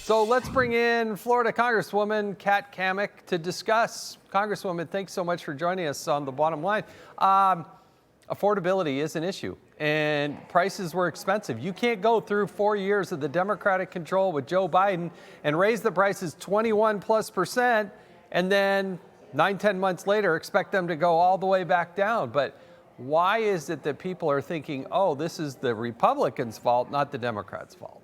So let's bring in Florida Congresswoman Cammack to discuss. Congresswoman, thanks so much for joining us on The Bottom Line. Affordability is an issue, and prices were expensive. You can't go through 4 years of the Democratic control with Joe Biden and raise the prices 21+%, and then 9-10 months later expect them to go all the way back down. But why is it that people are thinking, oh, this is the Republicans' fault, not the Democrats' fault?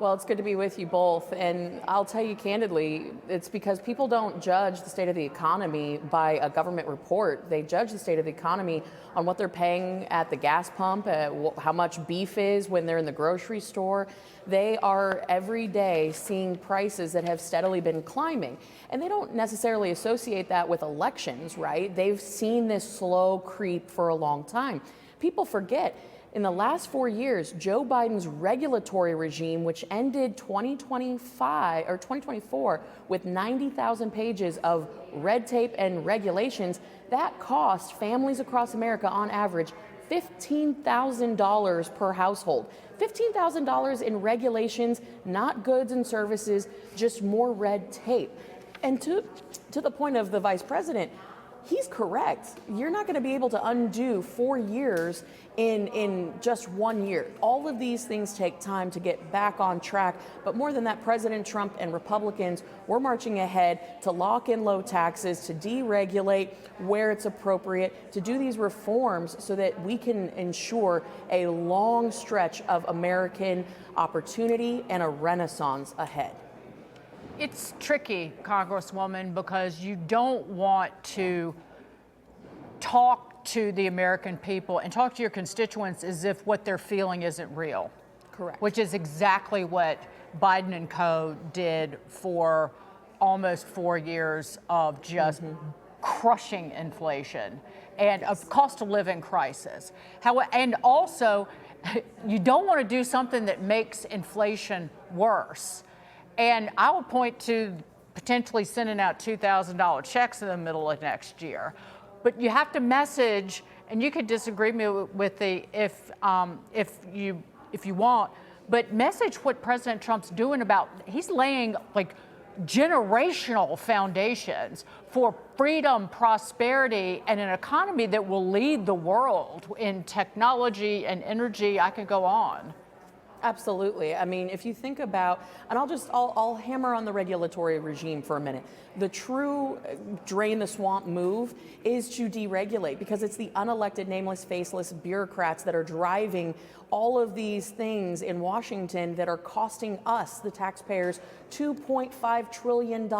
Well, it's good to be with you both. And I'll tell you candidly, it's because people don't judge the state of the economy by a government report. They judge the state of the economy on what they're paying at the gas pump, how much beef is when they're in the grocery store. They are every day seeing prices that have steadily been climbing. And they don't necessarily associate that with elections, right? They've seen this slow creep for a long time. People forget. In the last 4 years, Joe Biden's regulatory regime, which ended 2024 with 90,000 pages of red tape and regulations, that cost families across America on average $15,000 per household. $15,000 in regulations, not goods and services, just more red tape. And to the point of the vice president, he's correct. You're not going to be able to undo 4 years in just 1 year. All of these things take time to get back on track. But more than that, President Trump and Republicans, we're marching ahead to lock in low taxes, to deregulate where it's appropriate, to do these reforms so that we can ensure a long stretch of American opportunity and a renaissance ahead. It's tricky, Congresswoman, because you don't want to talk to the American people and talk to your constituents as if what they're feeling isn't real. Correct. Which is exactly what Biden and co. did for almost 4 years of just crushing inflation and a cost of living crisis. And also, you don't want to do something that makes inflation worse. And I would point to potentially sending out $2,000 checks in the middle of next year. But you have to message, and you can disagree with the if you want, but message what President Trump's doing about, he's laying like generational foundations for freedom, prosperity, and an economy that will lead the world in technology and energy. I could go on. Absolutely. I mean, if you think about, and I'll hammer on the regulatory regime for a minute. The true drain the swamp move is to deregulate, because it's the unelected, nameless, faceless bureaucrats that are driving all of these things in Washington that are costing us, the taxpayers, $2.5 trillion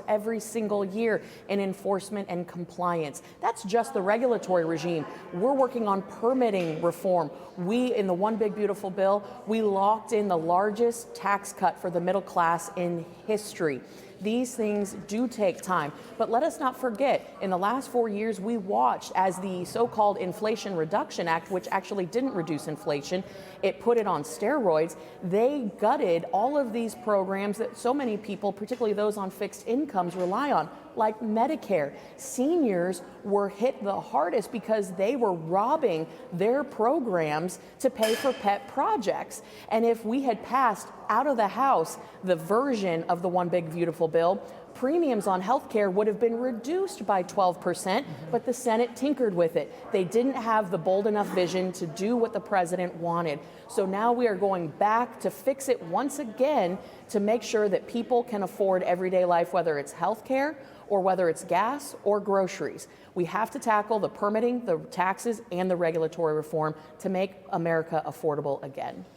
every single year in enforcement and compliance. That's just the regulatory regime. We're working on permitting reform. We, in the One Big Beautiful Bill, we locked in the largest tax cut for the middle class in history. These things do take time, but let us not forget, in the last 4 years, we watched as the so-called Inflation Reduction Act, which actually didn't reduce inflation, it put it on steroids. They gutted all of these programs that so many people, particularly those on fixed incomes, rely on, like Medicare. Seniors were hit the hardest because they were robbing their programs to pay for pet projects. And if we had passed out of the House the version of the One Big Beautiful Bill, premiums on health care would have been reduced by 12%, but the Senate tinkered with it. They didn't have the bold enough vision to do what the president wanted. So now we are going back to fix it once again to make sure that people can afford everyday life, whether it's health care or whether it's gas or groceries. We have to tackle the permitting, the taxes, and the regulatory reform to make America affordable again.